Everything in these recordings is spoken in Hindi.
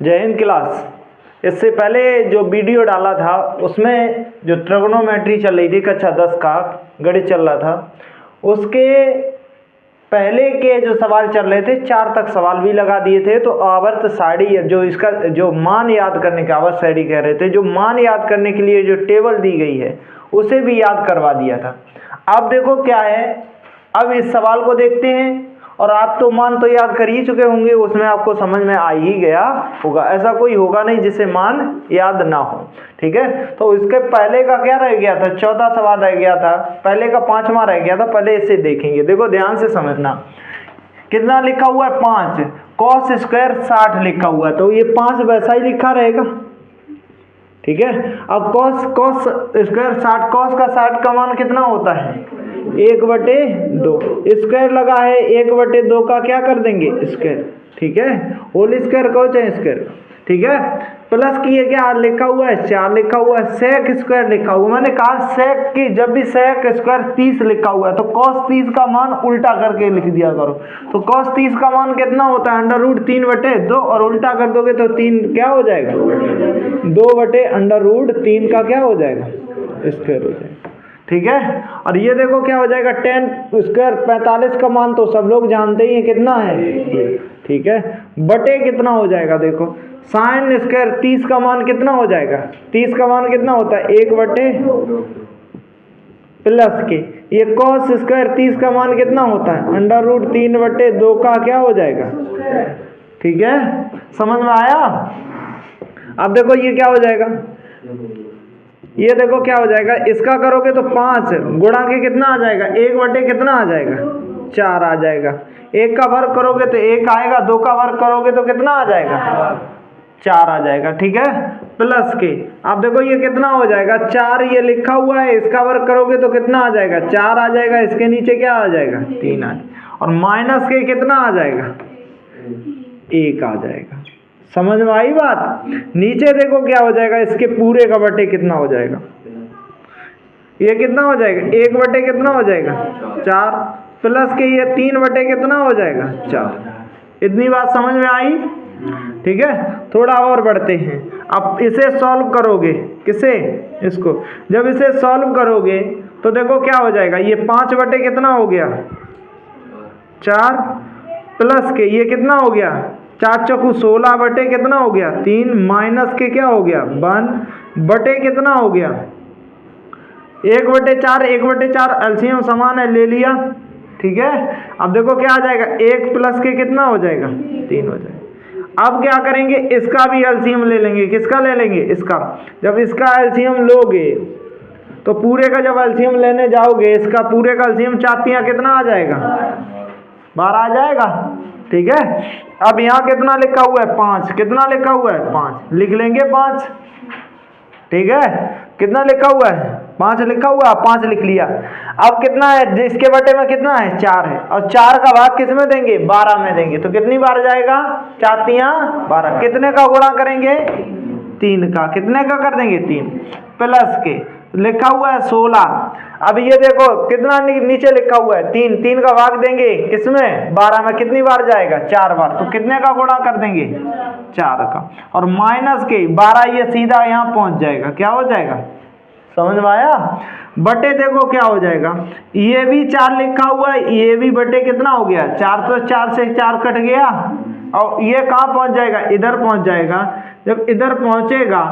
जय हिंद क्लास। इससे पहले जो वीडियो डाला था उसमें जो ट्रिग्नोमेट्री चल रही थी कक्षा 10 का गणित चल रहा था, उसके पहले के जो सवाल चल रहे थे 4 तक सवाल भी लगा दिए थे। तो आवर्त सारणी जो इसका जो मान याद करने का आवर्त सारणी कह रहे थे, जो मान याद करने के लिए जो टेबल दी गई है उसे भी याद करवा दिया था। अब देखो क्या है, अब इस सवाल को देखते हैं। और आप तो मान तो याद कर ही चुके होंगे, उसमें आपको समझ में आ ही गया होगा। ऐसा कोई होगा नहीं जिसे मान याद ना हो, ठीक है। तो इसके पहले का क्या रह गया था, 14 सवाल रह गया था, पहले का 5वां रह गया था। पहले इसे देखेंगे, देखो ध्यान से समझना। कितना लिखा हुआ है 5, cos स्क्वायर 60 लिखा हुआ है, तो ये 5 वैसा ही लिखा रहेगा, ठीक है। अब cos स्क्वायर 60, cos का 60 का मान कितना होता है 1/2। स्क्वायर लगा है 1/2 का क्या कर देंगे स्क्वायर, ठीक है। होल स्क्वायर कहो चाहे स्क्वायर, ठीक है। प्लस की ये क्या लिखा हुआ है 4 लिखा हुआ है, सेक स्क्वायर लिखा हुआ। मैंने कहा सेक की जब भी सेक स्क्वायर 30 लिखा हुआ है तो cos 30 का मान उल्टा करके लिख दिया करो। तो cos 30 का मान कितना होता है √3/2, और उल्टा कर दोगे तो 3 क्या हो जाएगा 2/√3 का क्या हो जाएगा स्क्वायर हो जाएगा, ठीक है। और ये देखो क्या हो जाएगा tan स्क्वायर 45 का मान तो सब लोग जानते ही हैं कितना है, ठीक है। बटे कितना हो जाएगा, देखो sin स्क्वायर 30 का मान कितना हो जाएगा, 30 का मान कितना होता है 1/2 प्लस के ये cos स्क्वायर 30 का मान कितना होता है √3/2 का क्या हो जाएगा, ठीक है। समझ में आया। अब देखो ये क्या हो जाएगा, ये देखो क्या हो जाएगा, इसका करोगे तो 5 गुणा के कितना आ जाएगा 1/, कितना आ जाएगा 4 आ जाएगा। 1 का वर्ग करोगे तो 1 आएगा, 2 का वर्ग करोगे तो कितना आ जाएगा 4 आ जाएगा, ठीक है। प्लस के अब देखो ये कितना हो जाएगा 4, ये लिखा हुआ है, इसका वर्ग करोगे तो कितना आ जाएगा 4 आ जाएगा, इसके नीचे क्या आ जाएगा 3 आ जाएगा, और माइनस के कितना आ जाएगा 1 आ जाएगा। समझ में आई बात। नीचे देखो क्या हो जाएगा, इसके पूरे का बटे कितना हो जाएगा, ये कितना हो जाएगा 1/, कितना हो जाएगा 4 प्लस के ये 3/, कितना हो जाएगा 4। इतनी बात समझ में आई, ठीक है। थोड़ा और बढ़ते हैं। अब इसे सॉल्व करोगे, किसे इसको, जब इसे सॉल्व करोगे तो देखो क्या हो जाएगा, ये 5/, कितना हो गया 4 प्लस के ये कितना हो गया 4 चौकू 16/, कितना हो गया 3 माइनस के क्या हो गया 1/, कितना हो गया 1/4। 1/4 एलसीएम समान है, ले लिया, ठीक है। अब देखो क्या आ जाएगा 1 प्लस के कितना हो जाएगा 3 हो जाएगा। अब क्या करेंगे, इसका भी एलसीएम ले लेंगे। किसका ले लेंगे, इसका। जब इसका एलसीएम लोगे तो पूरे का जब एलसीएम लेने जाओगे, इसका पूरे का एलसीएम 4 कितना आ जाएगा 12 आ जाएगा, ठीक है। अब यहाँ कितना लिखा हुआ है 5, कितना लिखा हुआ है 5 लिख लेंगे 5, ठीक है। कितना लिखा हुआ है 5 लिखा हुआ, 5 लिख लिया। अब कितना है, इसके बटे में कितना है 4 है, और 4 का भाग किस में देंगे 12 में देंगे, तो कितनी बार जाएगा 4 12। कितने का गुणा करेंगे 3 का, कितने का कर देंगे 3 प्लस के लिखा हुआ है 16। अब ये देखो कितना नीचे लिखा हुआ है 3 का भाग देंगे किसमें 12 में, कितनी बार जाएगा 4 बार, तो कितने का गुणा कर देंगे 4 का, और माइनस के 12 ये सीधा यहाँ पहुंच जाएगा, क्या हो जाएगा, समझ में आया। बटे देखो क्या हो जाएगा, ये भी 4 लिखा हुआ है, ये भी बटे कितना हो गया 4, तो 4 से 4 कट गया, और ये कहाँ पहुंच जाएगा इधर पहुंच जाएगा। जब इधर पहुंचेगा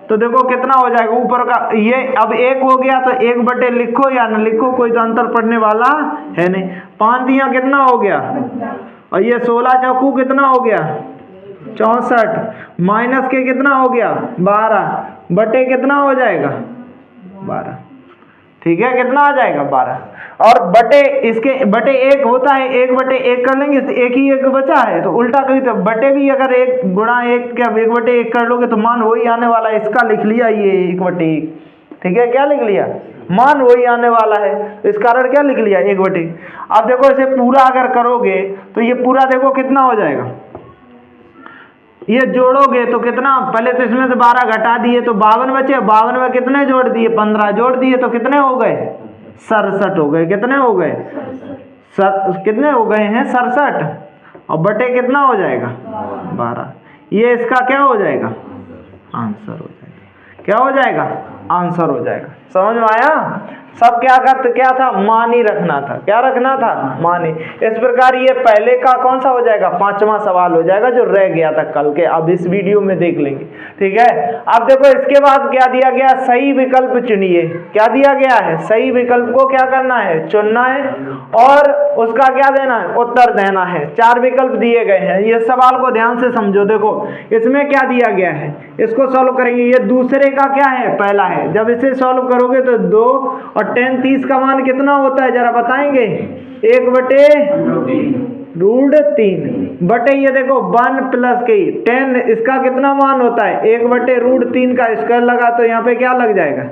तो देखो कितना हो जाएगा ऊपर का, ये अब 1 हो गया तो 1/, लिखो या न लिखो कोई तो अंतर पड़ने वाला है नहीं। 5 दिया कितना हो गया, और ये 16 चौकू कितना हो गया 64 माइनस के कितना हो गया 12 बटे कितना हो जाएगा 12, ठीक है। कितना आ जाएगा 12, और बटे इसके बटे 1 होता है, 1/1 कर लेंगे तो 1 बचा है, तो उल्टा कभी तो बटे भी अगर 1 गुणा 1 क्या 1/1 कर लोगे तो मान वही आने वाला है। इसका लिख लिया ये 1/1, ठीक है। क्या लिख लिया, मान वही आने वाला है, तो इस कारण क्या लिख लिया 1/1। अब देखो इसे पूरा अगर करोगे तो ये पूरा देखो कितना हो जाएगा, ये जोड़ोगे तो कितना, पहले तो इसमें से 12 घटा दिए तो 52 बचे, 52 में कितने जोड़ दिए 15 जोड़ दिए तो कितने हो गए 67 हो गए। कितने हो गए कितने हो गए हैं 67, और बटे कितना हो जाएगा 12। ये इसका क्या हो जाएगा, आंसर हो जाएगा। क्या हो जाएगा, आंसर हो जाएगा। समझ में आया? सब क्या करते, क्या था, मान ही रखना था। क्या रखना था, मान ही। इस प्रकार ये पहले का कौन सा हो जाएगा, 5वां सवाल हो जाएगा जो रह गया था कल के, अब इस वीडियो में देख लेंगे। ठीक है, अब देखो इसके बाद क्या दिया गया, सही विकल्प चुनिए। क्या दिया गया है, सही विकल्प को क्या करना है, चुनना है और उसका क्या देना है, उत्तर देना है। 4 विकल्प दिए गए हैं। ये सवाल को ध्यान से समझो। देखो इसमें क्या दिया गया है, इसको सॉल्व करेंगे। ये दूसरे का क्या है, पहला है। जब इसे सॉल्व करोगे तो 2 और 10 30 का मान कितना होता है जरा बताएंगे, 1/√3 बटे ये देखो 1 प्लस के 10, इसका कितना मान होता है, 1/√3 का स्क्वायर लगा तो यहाँ पे क्या लग जाएगा,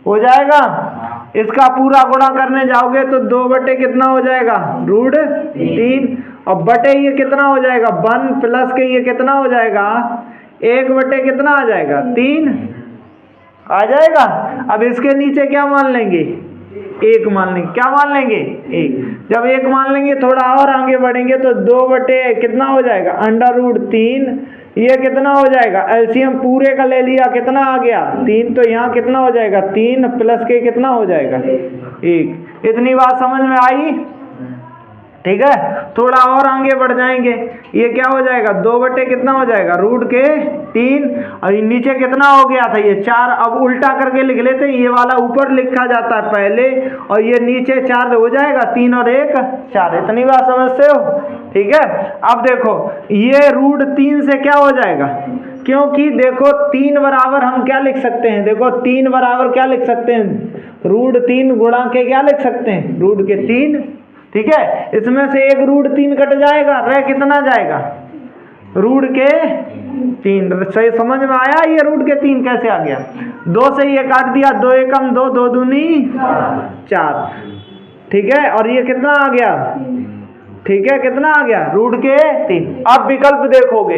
हो जाएगा। इसका पूरा गुणा करने जाओगे तो 2 बटे कितना हो जाएगा, √3 और बटे ये कितना हो जाएगा, 1 प्लस के ये कितना हो जाएगा, 1 बटे कितना आ जाएगा, 3 आ जाएगा। अब इसके नीचे क्या मान लेंगे, 1 मान लेंगे। क्या मान लेंगे, 1। जब 1 मान लेंगे थोड़ा और आगे बढ़ेंगे तो 2 बटे कितना हो जाएगा, √3। ये कितना हो जाएगा, एलसीएम पूरे का ले लिया, कितना आ गया, 3। तो यहाँ कितना हो जाएगा, 3 प्लस के कितना हो जाएगा, 1। इतनी बात समझ में आई? ठीक है, थोड़ा और आगे बढ़ जाएंगे, ये क्या हो जाएगा, 2 बटे कितना हो जाएगा, √3 और नीचे कितना हो गया था, ये 4। अब उल्टा करके लिख लेते, ये वाला ऊपर लिखा जाता है पहले और ये नीचे 4 हो जाएगा, 3 और 1 4। इतनी बात समझते हो? ठीक है, अब देखो ये √3 से क्या हो जाएगा, क्योंकि देखो 3 बराबर हम क्या लिख सकते हैं, देखो 3 बराबर क्या लिख सकते हैं, √3 गुणा के क्या लिख सकते हैं, √3। ठीक है, इसमें से एक √3 कट जाएगा, रह कितना जाएगा, √3। सही समझ में आया? ये √3 कैसे आ गया, 2 से ये काट दिया, 2 एकम 2, 2 दूनी 4। ठीक है, और ये कितना आ गया, ठीक है, कितना आ गया, √3। अब विकल्प देखोगे,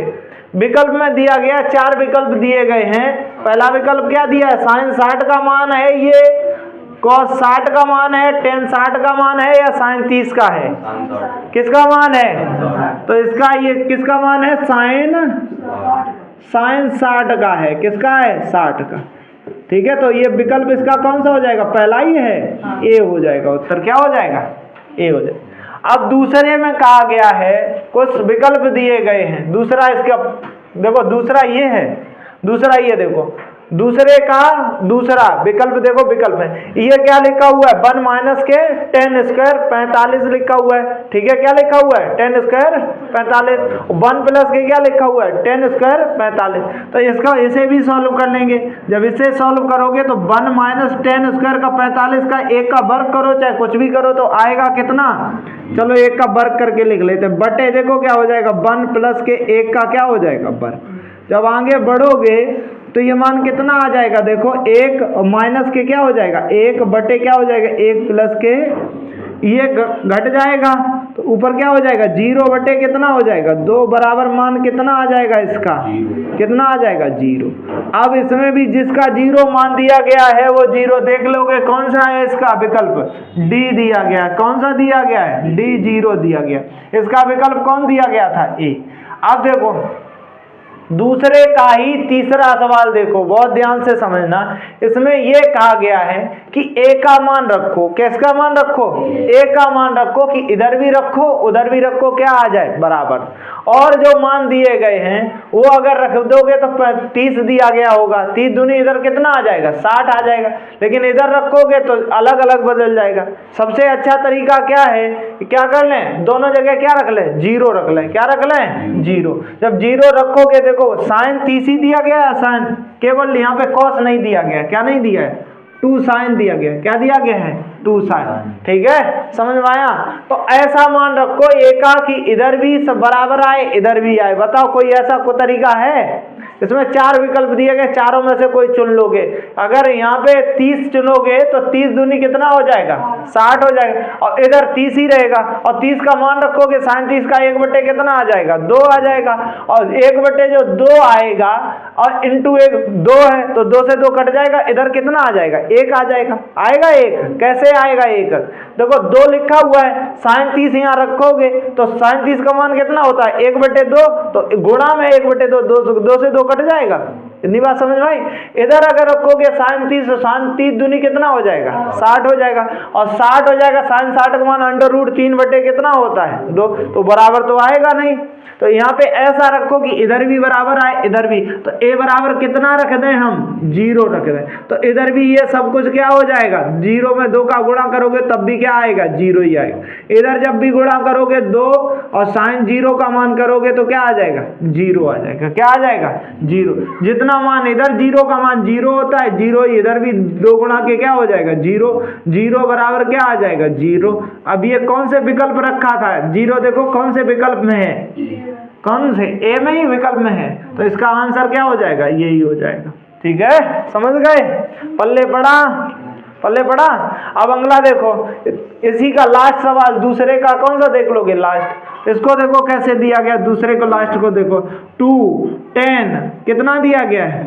विकल्प में दिया गया 4 विकल्प दिए गए हैं। पहला विकल्प क्या दिया है, sin 60 का मान है, ये cos 60 का मान है, tan 60 का मान है या sin 30 का है, किसका मान है, तो इसका ये किसका मान है, sin 60 का है, किसका है, 60 का। ठीक है, तो ये विकल्प इसका कौन सा हो जाएगा, पहला ही है, ए हो जाएगा। उत्तर क्या हो जाएगा, ए हो जाएगा। अब दूसरे में कहा गया है, कुछ विकल्प दिए गए हैं। दूसरा इसका देखो, दूसरा ये है, दूसरा ये देखो, दूसरे का दूसरा विकल्प देखो, विकल्प है ये क्या लिखा हुआ है, 1 माइनस के 10 स्क्वायर 45 लिखा हुआ है। ठीक है, क्या लिखा हुआ है, 10 स्क्वायर 45। 1 प्लस के क्या लिखा हुआ है, 10 स्क्वायर 45। तो इसका इसे भी सॉल्व कर लेंगे। जब इसे सॉल्व करोगे तो 1 माइनस 10 स्क्वायर का 45 का 1 का वर्ग करो, चाहे कुछ भी करो, तो आएगा कितना, चलो 1 का वर्ग करके लिख लेते, बटे देखो क्या हो जाएगा, 1 प्लस के 1 का क्या हो जाएगा, वर्ग। जब आगे बढ़ोगे तो ये मान कितना आ जाएगा, देखो 1 माइनस के क्या हो जाएगा, 1 बटे क्या हो जाएगा, 1 प्लस के ये घट जाएगा तो ऊपर क्या हो जाएगा, 0 बटे कितना हो जाएगा, 2 बराबर मान कितना आ जाएगा, इसका कितना आ जाएगा, 0। अब इसमें भी जिसका 0 मान दिया गया है वो 0 देख लोगे, कौन सा है इसका विकल्प, डी दिया गया है। कौन सा दिया गया है, डी 0 दिया गया। इसका विकल्प कौन दिया गया था, ए। अब देखो दूसरे का ही तीसरा सवाल देखो, बहुत ध्यान से समझना। इसमें यह कहा गया है कि ए का मान रखो, किसका मान रखो, ए का मान रखो, कि इधर भी रखो उधर भी रखो, क्या आ जाए, बराबर। और जो मान दिए गए हैं वो अगर रख दोगे तो 30 दिया गया होगा, 30 दूनी इधर कितना आ जाएगा, 60 आ जाएगा। लेकिन इधर रखोगे तो अलग अलग बदल जाएगा। सबसे अच्छा तरीका क्या है, क्या कर लें, दोनों जगह क्या रख लें, 0 रख लें। क्या रख लें, 0। जब 0 रखोगे, देखो साइन 30 ही दिया गया है, साइन केवल यहाँ पे कॉस नहीं दिया गया, क्या नहीं दिया है, 2 साइन दिया गया। क्या दिया गया है, 2 साइन। ठीक है, समझ में आया? तो ऐसा मान रखो एका कि इधर भी सब बराबर आए इधर भी आए। बताओ कोई ऐसा कोई तरीका है, इसमें 4 विकल्प दिए गए, चारों में से कोई चुन लोगे। अगर यहाँ पे 30 चुनोगे तो 30 दूनी कितना हो जाएगा, 60 हो जाएगा, और इधर 30 ही रहेगा, और 30 का मान रखोगे, 37 का 1 बटे कितना आ जाएगा, 2 आ जाएगा, और 1 बटे जो 2 आएगा और इंटू 1 2 है, तो 2 से 2 कट जाएगा, इधर कितना आ जाएगा, 1 आ जाएगा। आएगा 1, कैसे आएगा 1, देखो 2 लिखा हुआ है, 37 यहाँ रखोगे तो 37 का मान कितना होता है, 1 बटे 2, तो गुणा में 1 बटे 2, 2 से 2 कट जाएगा। इतनी बात समझ में आई। इधर अगर रखोगे 37, तो 37 दूनी कितना हो जाएगा, 60 हो जाएगा, और 60 हो जाएगा, 60 का मान अंडर रूट 3 बटे कितना होता है, 2, तो बराबर तो आएगा नहीं। तो यहाँ पे ऐसा रखो कि इधर भी बराबर आए, इधर भी, तो a बराबर कितना रख दें हम, 0 रख दें, तो इधर भी ये सब कुछ क्या हो जाएगा, 0 में 2 का गुणा करोगे तब भी क्या आएगा, 0 ही आएगा। इधर जब भी गुणा करोगे 2 और साइन 0 का मान करोगे तो क्या आ जाएगा, 0 आ जाएगा। क्या आ जाएगा, 0। जितना मान इधर 0 का मान 0 होता है, 0 इधर भी 2 गुणा के क्या हो जाएगा, 0, 0 बराबर क्या आ जाएगा, 0। अब ये कौन से विकल्प रखा था, 0 देखो कौन से विकल्प में है, कौन से, ए में ही विकल्प में है, तो इसका आंसर क्या हो जाएगा, यही हो जाएगा। ठीक है, समझ गए, पल्ले पड़ा, पल्ले पड़ा। अब अगला देखो, इसी का लास्ट सवाल, दूसरे का कौन सा देख लोगे, लास्ट, इसको देखो कैसे दिया गया, दूसरे को लास्ट को देखो, 2 10 कितना दिया गया है,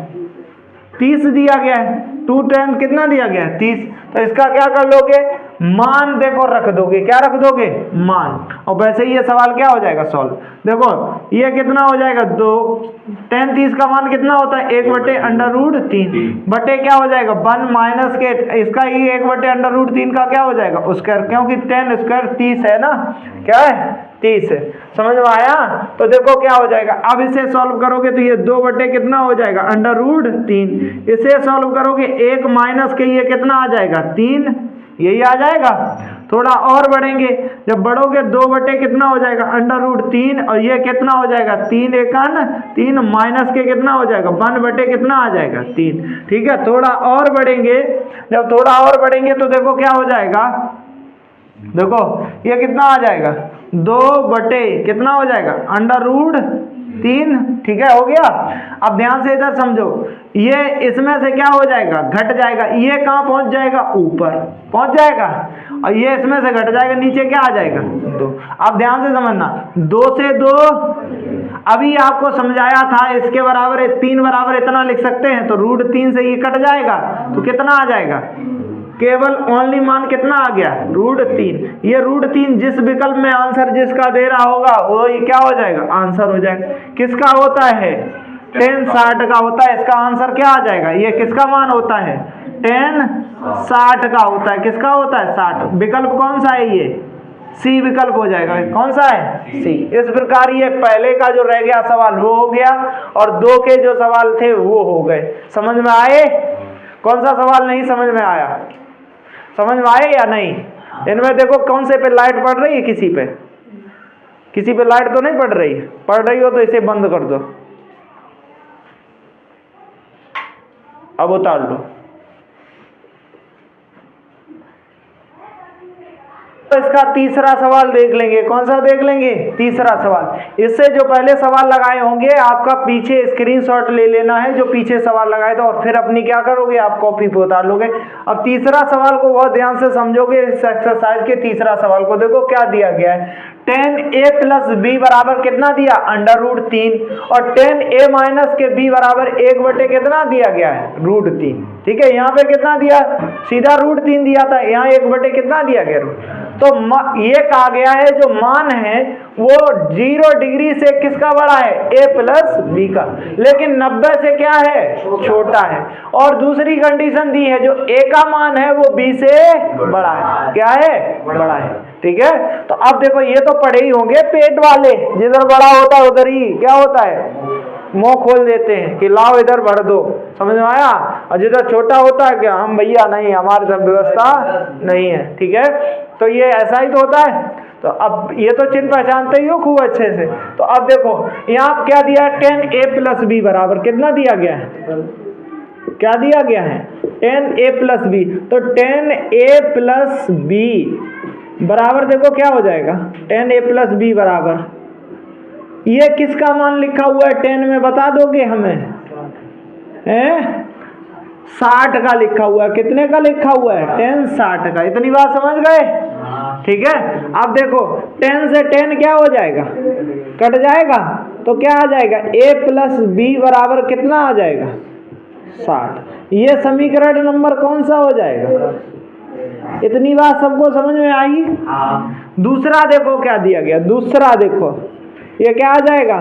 30 दिया गया है, 2 10 कितना दिया गया है, 30। तो इसका क्या कर लोगे, मान देखो रख दोगे, क्या रख दोगे, मान, और वैसे ही ये सवाल क्या हो जाएगा, सॉल्व। देखो ये कितना हो जाएगा, 2 10 30 का मान कितना होता है, 1 बटे अंडर रूट 3 बटे क्या हो जाएगा, 1 माइनस के इसका ही 1 बटे अंडर रूट 3 का क्या हो जाएगा, स्क्वायर, क्योंकि 10 स्क्वायर 30 है ना, क्या है 30 है। समझ में आया। तो देखो क्या हो जाएगा, अब इसे सॉल्व करोगे तो ये 2 बटे कितना हो जाएगा, अंडर रूट 3, इसे सॉल्व करोगे 1 माइनस के ये कितना आ जाएगा, 3, यही आ जाएगा। थोड़ा और बढ़ेंगे, जब बढ़ोगे 2 बटे कितना हो जाएगा, अंडर रूट 3, और ये कितना हो जाएगा, 3 एकन 3 माइनस के कितना हो जाएगा, 1 बटे कितना आ जाएगा, 3। ठीक है, थोड़ा और बढ़ेंगे, जब थोड़ा और बढ़ेंगे तो देखो क्या हो जाएगा, देखो ये कितना आ जाएगा, 2 बटे कितना हो जाएगा, अंडर रूट 3। ठीक है, हो गया। अब ध्यान से इधर समझो, ये इसमें से क्या हो जाएगा, घट जाएगा, ये कहाँ पहुंच जाएगा, ऊपर पहुंच जाएगा, और ये इसमें से घट जाएगा, नीचे क्या आ जाएगा, 2। अब ध्यान से समझना, 2 से 2 अभी आपको समझाया था, इसके बराबर 3 बराबर इतना लिख सकते हैं, तो रूट 3 से ये कट जाएगा, तो कितना आ जाएगा, केवल ओनली मान कितना आ गया, रूट 3। ये रूट 3 जिस विकल्प में आंसर जिसका दे रहा होगा वो क्या हो जाएगा, आंसर हो जाएगा। किसका होता है, 10 60 का होता है, इसका आंसर क्या आ जाएगा, ये किसका मान होता है, 10 60 का होता है, किसका होता है, 60। विकल्प कौन सा है, ये सी विकल्प हो जाएगा, कौन सा है, सी। इस प्रकार ये पहले का जो रह गया सवाल वो हो गया, और 2 के जो सवाल थे वो हो गए। समझ में आए, कौन सा सवाल नहीं समझ में आया, समझ में आए या नहीं। इनमें देखो कौन से पे लाइट पड़ रही है, किसी पे लाइट तो नहीं पड़ रही है, पड़ रही हो तो इसे बंद कर दो, अब उतार लो। तो इसका तीसरा सवाल देख लेंगे, कौन सा देख लेंगे, तीसरा सवाल। इससे जो पहले सवाल लगाए होंगे आपका पीछे स्क्रीनशॉट ले लेना है, जो पीछे सवाल लगाए थे, और फिर अपनी क्या करोगे, आप कॉपी पे उतार लोगे। अब तीसरा सवाल को बहुत ध्यान से समझोगे, इस एक्सरसाइज के तीसरा सवाल को देखो क्या दिया गया है, 10a प्लस b बराबर कितना दिया, अंडर रूट 3, और 10a माइनस के b बराबर 1 बटे कितना दिया गया है, रूट 3। ठीक है, यहाँ पे कितना दिया, सीधा रूट 3 दिया था, यहाँ 1 बटे कितना दिया गया, रूट। तो ये कहा गया है जो मान है वो 0 डिग्री से किसका बड़ा है, a प्लस b का, लेकिन 90 से क्या है, छोटा है। और दूसरी कंडीशन दी है जो a का मान है वो b से बड़ा है, क्या है, बड़ा है। ठीक है, तो अब देखो ये तो पढ़े ही होंगे पेट वाले, जिधर बड़ा होता है उधर ही क्या होता है, मुंह खोल देते हैं कि लाओ इधर भर दो। समझ में आया। और जिधर छोटा होता है क्या, हम भैया नहीं, हमारे सब व्यवस्था नहीं है। ठीक है, तो ये ऐसा ही तो होता है। तो अब ये तो चिन्ह पहचानते ही हो खूब अच्छे से। तो अब देखो यहाँ क्या दिया है, 10a प्लस b बराबर कितना दिया गया है, क्या दिया गया है, 10a प्लस b। तो 10a प्लस b बराबर देखो क्या हो जाएगा, 10a प्लस b बराबर, ये किसका मान लिखा हुआ है 10 में, बता दोगे हमें, है 60 का लिखा हुआ है। कितने का लिखा हुआ है? 10 60 का। इतनी बात समझ गए? ठीक है। अब देखो 10 से 10 क्या हो जाएगा? कट जाएगा। तो क्या आ जाएगा? a प्लस बी बराबर कितना आ जाएगा? 60। ये समीकरण नंबर कौन सा हो जाएगा? इतनी बात सबको समझ में आई? दूसरा देखो क्या दिया गया। दूसरा देखो ये क्या आ जाएगा?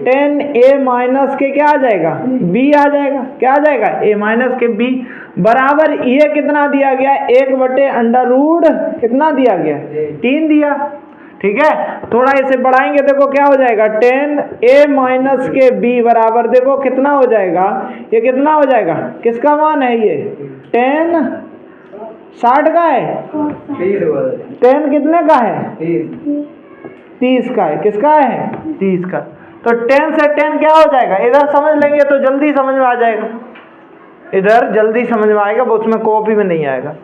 10a माइनस के क्या आ जाएगा? b आ जाएगा। क्या आ जाएगा? a माइनस के b बराबर ये कितना दिया गया? 1/√, कितना दिया गया? 3 दिया। ठीक है। थोड़ा इसे बढ़ाएंगे, देखो क्या हो जाएगा? 10a माइनस के b बराबर देखो कितना हो जाएगा? ये कितना हो जाएगा? किसका मान है ये? 10 60 का है। 10 कितने का है? 30 का है। किसका है? 30 का। तो 10 से 10 क्या हो जाएगा? इधर समझ लेंगे तो जल्दी समझ में आ जाएगा। इधर जल्दी समझ में आएगा, उसमें कॉपी में नहीं आएगा।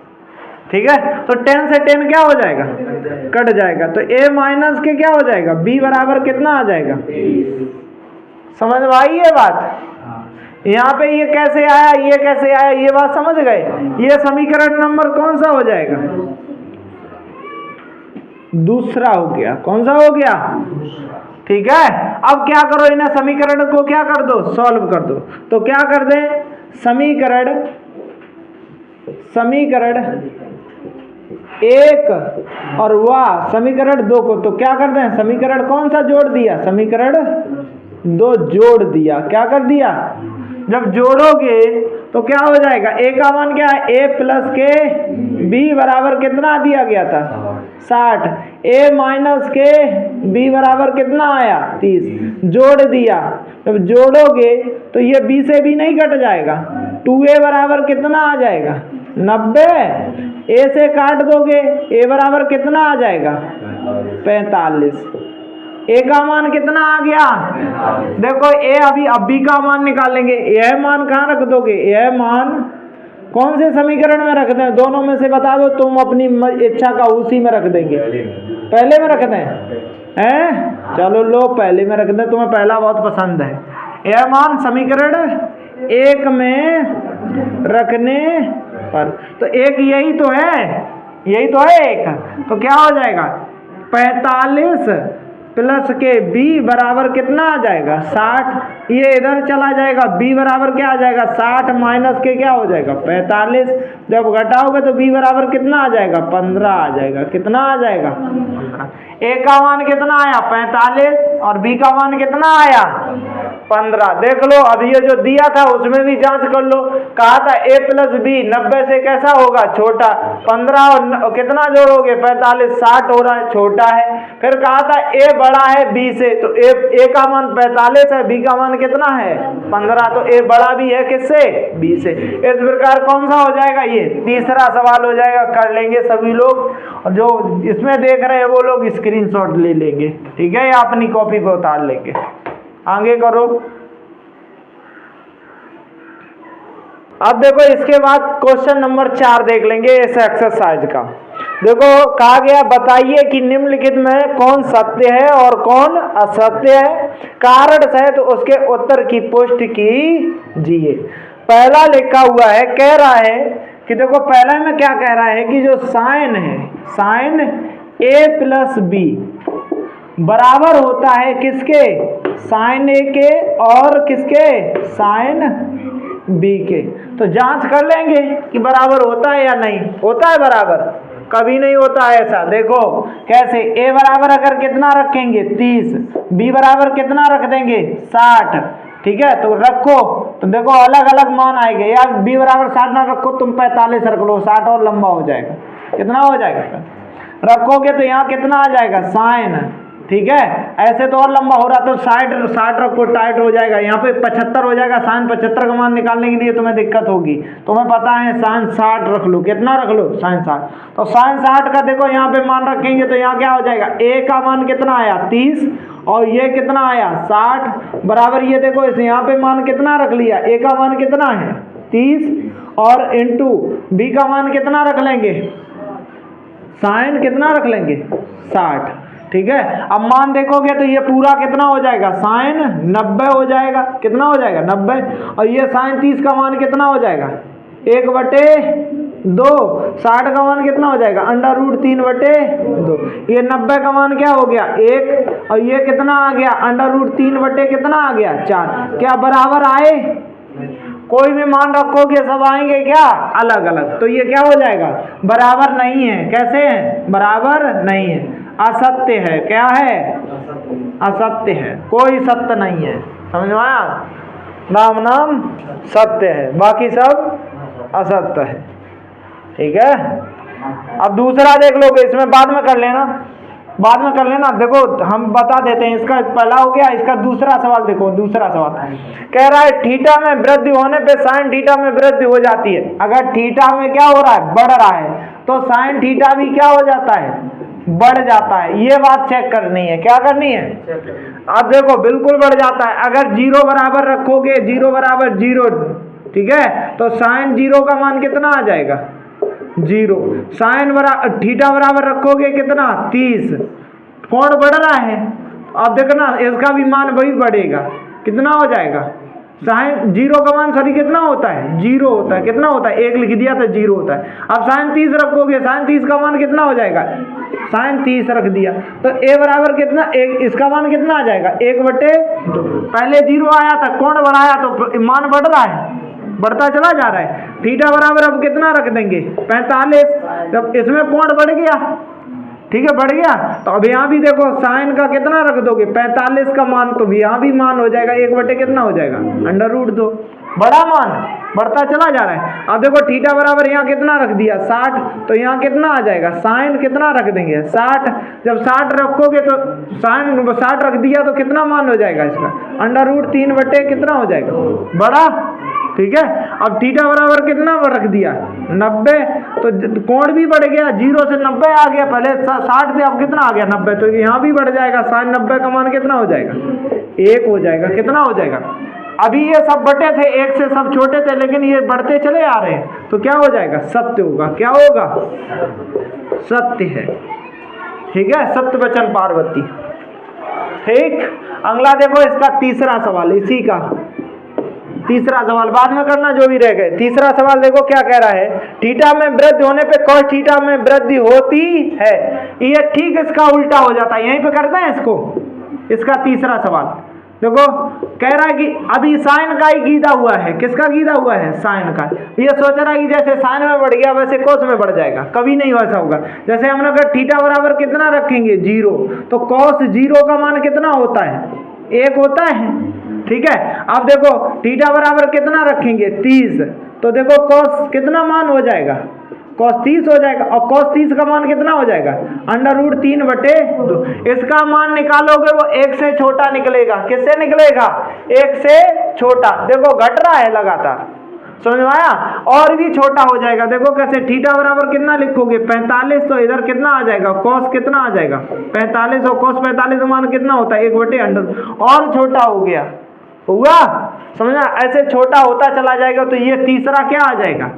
ठीक है। तो 10 से 10 क्या हो जाएगा? कट जाएगा। तो a माइनस के क्या हो जाएगा? b बराबर कितना आ जाएगा? समझ में आई ये बात? यहाँ पे ये कैसे आया, ये कैसे आया, ये बात समझ गए? ये समीकरण नंबर कौन सा हो जाएगा? दूसरा हो गया। कौन सा हो गया? ठीक है। अब क्या करो, इन्हें समीकरण को क्या कर दो? सॉल्व कर दो। तो क्या कर दें? समीकरण 1 और वह समीकरण 2 को तो क्या कर दें? समीकरण कौन सा जोड़ दिया? समीकरण 2 जोड़ दिया। क्या कर दिया? जब जोड़ोगे तो क्या हो जाएगा? a का मान क्या है? a प्लस के b बराबर कितना दिया गया था? 60। a माइनस के b बराबर कितना आया? 30। जोड़ दिया। जब जोड़ोगे तो ये b से b नहीं कट जाएगा। 2a बराबर कितना आ जाएगा? 90। a से काट दोगे, a बराबर कितना आ जाएगा? 45। a का मान कितना आ गया? देखो a अब b का मान निकालेंगे। यह मान कहाँ रख दोगे? यह मान कौन से समीकरण में रख दें? दोनों में से बता दो, तुम अपनी इच्छा का उसी में रख देंगे। पहले में रख दें? हैं? चलो लो पहले में रख दें, तुम्हें पहला बहुत पसंद है। यह मान समीकरण 1 में रखने पर, तो एक यही तो है, यही तो है एक। तो क्या हो जाएगा? 45 प्लस के b बराबर कितना आ जाएगा? 60। ये इधर चला जाएगा, b बराबर क्या आ जाएगा? 60 माइनस के क्या हो जाएगा? 45। जब घटाओगे तो b बराबर कितना आ जाएगा? 15 आ जाएगा। कितना आ जाएगा? a का मान कितना आया? 45 और b का मान कितना आया? 15। देख लो, अब ये जो दिया था उसमें भी जांच कर लो। कहा था a प्लस b 90 से कैसा होगा? छोटा। 15 और कितना जोड़ोगे? 45, 60 हो रहा है, छोटा है। फिर कहा था a बड़ा है b से, तो a का मान 45 है, b का मान कितना है? 15। तो a बड़ा भी है किससे? b से। इस प्रकार कौन सा हो जाएगा? ये तीसरा सवाल हो जाएगा। कर लेंगे सभी लोग, और जो इसमें देख रहे हैं वो लोग स्क्रीनशॉट ले लेंगे। ठीक है, या अपनी कॉपी पे उतार लेंगे। आगे करो। अब देखो इसके बाद क्वेश्चन नंबर 4 देख लेंगे इस एक्सरसाइज का। देखो कहा गया, बताइए कि निम्नलिखित में कौन सत्य है और कौन असत्य है, कारण सहित तो उसके उत्तर की पुष्टि कीजिए। पहला लिखा हुआ है, कह रहा है कि देखो पहला में क्या कह रहा है कि जो साइन है, साइन a प्लस b बराबर होता है किसके? साइन a के और किसके? साइन b के। तो जांच कर लेंगे कि बराबर होता है या नहीं होता है। बराबर कभी नहीं होता है ऐसा। देखो कैसे? a बराबर अगर कितना रखेंगे? 30। b बराबर कितना रख देंगे? 60। ठीक है, तो रखो तो देखो अलग अलग मान आएंगे। यार b बराबर 60 ना रखो, तुम 45 रख लो, 60 और लंबा हो जाएगा। कितना हो जाएगा? रखोगे तो यहाँ कितना आ जाएगा? साइन। ठीक है, ऐसे तो और लंबा हो रहा, तो 60 रखो, टाइट हो जाएगा। यहाँ पे 75 हो जाएगा। साइन 75 का मान निकालने के लिए तुम्हें दिक्कत होगी। तुम्हें पता है साइन 60 रख लो। कितना रख लो? साइन 60। तो साइन 60 का देखो यहाँ पे मान रखेंगे तो यहाँ क्या हो जाएगा? a का मान कितना आया? 30 और ये कितना आया? 60 बराबर ये देखो इस यहाँ पे मान कितना रख लिया? a का मान कितना है? 30 और इंटू b का मान कितना रख लेंगे? साइन कितना रख लेंगे? 60। ठीक है। अब मान देखोगे तो ये पूरा कितना हो जाएगा, साइन 90 हो जाएगा। कितना हो जाएगा, 90। और ये साइन 30 का मान कितना हो जाएगा, 1/2। 60 का मान कितना हो जाएगा, √3/2। ये 90 का मान क्या हो गया, 1। और ये कितना आ गया, √3 कितना आ गया, 4। क्या बराबर आए, कोई भी मान रखोगे सब आएंगे क्या, अलग अलग। तो ये क्या हो जाएगा, बराबर नहीं है। कैसे है, बराबर नहीं है, असत्य है। क्या है, असत्य है, कोई सत्य नहीं है। समझ में आया, नाम नाम सत्य है, बाकी सब असत्य है। ठीक है। अब दूसरा देख लोगे, इसमें बाद में कर लेना, बाद में कर लेना। देखो हम बता देते हैं, इसका पहला हो गया, इसका दूसरा सवाल देखो। दूसरा सवाल कह रहा है थीटा में वृद्धि होने पे साइन थीटा में वृद्धि हो जाती है। अगर थीटा में क्या हो रहा है, बढ़ रहा है, तो साइन थीटा भी क्या हो जाता है, बढ़ जाता है। ये बात चेक करनी है। क्या करनी है, अब देखो बिल्कुल बढ़ जाता है। अगर 0 बराबर रखोगे, 0 बराबर 0, ठीक है, तो साइन 0 का मान कितना आ जाएगा, 0। साइन थीटा बराबर रखोगे कितना, 30। कोण बढ़ रहा है, अब देखना इसका भी मान वही बढ़ेगा। कितना हो जाएगा, साइन 0 का मान सभी कितना होता है, 0 होता है। कितना होता है, 1 लिख दिया तो 0 होता है। अब साइन 30 रखोगे, साइन 30 का मान कितना हो जाएगा, साइन 30 रख दिया तो a बराबर कितना, इसका मान कितना आ जाएगा, 1/2। पहले 0 आया था, कोण बढ़ाया तो मान बढ़ रहा है, बढ़ता चला जा रहा है। थीटा बराबर अब कितना रख देंगे, 45। जब इसमें कोण बढ़ गया, ठीक है, बढ़ गया, तो अब यहाँ भी देखो साइन का कितना रख दोगे, 45 का मान, तो यहाँ भी मान हो जाएगा 1/, कितना हो जाएगा, √2। बड़ा मान बढ़ता चला जा रहा है। अब देखो थीटा बराबर यहाँ कितना रख दिया, 60, तो यहाँ कितना आ जाएगा, साइन कितना रख देंगे, 60। जब 60 रखोगे तो साइन 60 रख दिया तो कितना मान हो जाएगा इसका, √3/, कितना हो जाएगा, बड़ा। ठीक है। अब थीटा बराबर कितना रख दिया, 90, तो कोण भी बढ़ गया, 0 से 90 आ गया, पहले 60 से अब कितना आ गया, 90, तो यहाँ भी बढ़ जाएगा। साइन 90 का मान कितना हो जाएगा, 1 हो जाएगा। कितना हो जाएगा, अभी ये सब बटे थे, 1 से सब छोटे थे, लेकिन ये बढ़ते चले आ रहे हैं, तो क्या हो जाएगा, सत्य होगा। क्या होगा, सत्य है। ठीक है, सत्य वचन पार्वती। ठीक, अगला देखो इसका तीसरा सवाल, इसी का तीसरा सवाल बाद में करना जो भी रह गए। तीसरा सवाल देखो क्या कह रहा है, थीटा में वृद्धि होने पे cos थीटा में वृद्धि होती है। ये ठीक इसका उल्टा हो जाता है, यहीं पे करते हैं इसको। इसका तीसरा सवाल देखो कह रहा है कि अभी साइन का ही गीदा हुआ है। किसका गीदा हुआ है, साइन का। ये सोच रहा है कि जैसे साइन में बढ़ गया वैसे cos में बढ़ जाएगा, कभी नहीं वैसा होगा। जैसे हमने कहा थीटा बराबर कितना रखेंगे, 0, तो cos 0 का मान कितना होता है, 1 होता है। ठीक है। अब देखो थीटा बराबर कितना रखेंगे, 30, तो देखो cos कितना मान हो जाएगा, cos 30 हो जाएगा। और cos 30 का मान कितना हो जाएगा, √3/2। इसका मान निकालोगे वो 1 से छोटा निकलेगा। किससे निकलेगा, 1 से छोटा। देखो घट रहा है लगातार, समझ में आया। और भी छोटा हो जाएगा, देखो कैसे, थीटा बराबर कितना लिखोगे, 45, तो इधर कितना आ जाएगा, cos कितना आ जाएगा, 45, और cos 45 का मान कितना होता है, 1/√। और छोटा हो गया, हुआ, समझना। ऐसे छोटा होता चला जाएगा, तो ये तीसरा क्या आ जाएगा,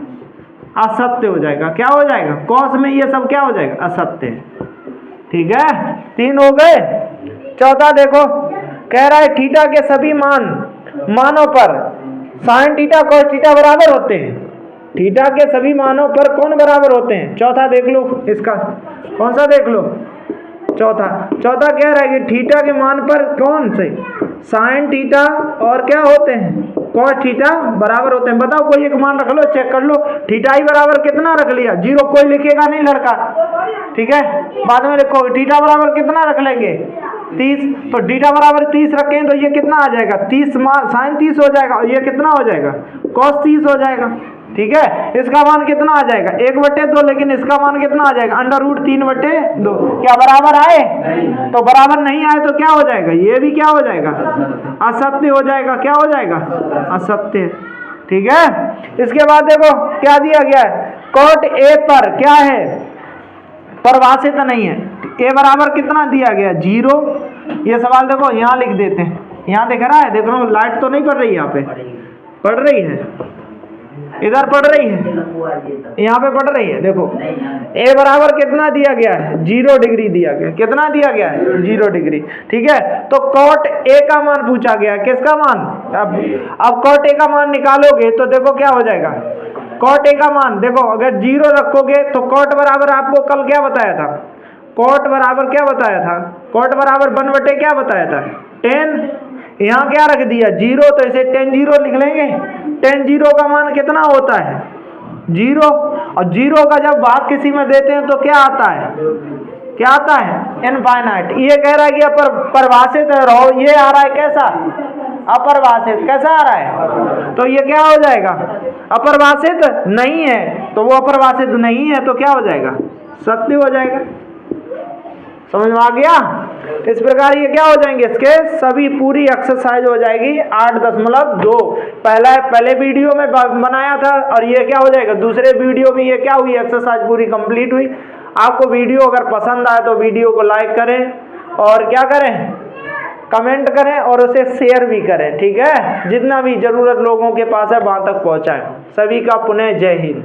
असत्य हो जाएगा। क्या हो जाएगा, cos में ये सब क्या हो जाएगा, असत्य। ठीक है, 3 हो गए। चौथा देखो कह रहा है थीटा के सभी मानों पर साइन थीटा cos थीटा बराबर होते हैं। थीटा के सभी मानों पर कौन बराबर होते हैं, चौथा देख लो इसका, कौन सा देख लो, चौथा कह रहा है कि थीटा के मान पर कौन से साइन थीटा और क्या होते हैं, cos थीटा बराबर होते हैं। बताओ कोई एक मान रख लो, चेक कर लो। थीटा ही बराबर कितना रख लिया, 0, कोई लिखेगा नहीं लड़का, ठीक है, बाद में लिखो। थीटा बराबर कितना रख लेंगे, 30, तो थीटा बराबर 30 रखें तो ये कितना आ जाएगा, 30 साइन 30 हो जाएगा, और ये कितना हो जाएगा, cos 30 हो जाएगा। ठीक है, इसका मान कितना आ जाएगा, 1/2, लेकिन इसका मान कितना आ जाएगा, √3/2। क्या बराबर आए, तो बराबर नहीं आए तो क्या हो जाएगा, ये भी क्या हो जाएगा, असत्य हो जाएगा। क्या हो जाएगा, असत्य। ठीक है। इसके बाद देखो क्या दिया गया है, cot A पर क्या है, परिभाषित नहीं है। A बराबर कितना दिया गया, 0। ये सवाल देखो यहाँ लिख देते हैं, यहाँ दिख रहा है, देख लो लाइट तो नहीं पड़ रही, यहाँ पे पड़ रही है, इधर पढ़ रही है, यहाँ पे पढ़ रही है। देखो ए बराबर कितना दिया गया है, 0 डिग्री दिया गया। कितना दिया गया है, 0 डिग्री। ठीक है, तो कॉट ए का मान पूछा गया, किसका मान? अब कॉट ए का मान निकालोगे तो देखो क्या हो जाएगा। कॉट ए का मान देखो, अगर 0 रखोगे तो कॉट बराबर आपको कल क्या बताया था, कॉट बराबर क्या बताया था, कॉट बराबर 1/, क्या बताया था, 10। यहाँ क्या रख दिया, 0, तो इसे 10 0 लिख लेंगे। 10 0 का मान कितना होता है, 0। और 0 का जब भाग किसी में देते हैं तो क्या आता है, क्या आता है, इनफाइनाइट। ये कह रहा है कि परिभाषित रहो, ये आ रहा है कैसा, अपरिभाषित। कैसा आ रहा है, तो ये क्या हो जाएगा, अपरिभाषित नहीं है, तो वो अपरिभाषित नहीं है तो क्या हो जाएगा, सत्य हो जाएगा। समझ में आ गया? इस प्रकार ये क्या हो जाएंगे, इसके सभी पूरी एक्सरसाइज हो जाएगी 8.2। पहले वीडियो में बनाया था और ये क्या हो जाएगा, दूसरे वीडियो में ये क्या हुई, एक्सरसाइज पूरी कंप्लीट हुई। आपको वीडियो अगर पसंद आए तो वीडियो को लाइक करें और क्या करें, कमेंट करें और उसे शेयर भी करें। ठीक है, जितना भी जरूरत लोगों के पास है वहां तक पहुंचाएं। सभी का पुनः जय हिंद।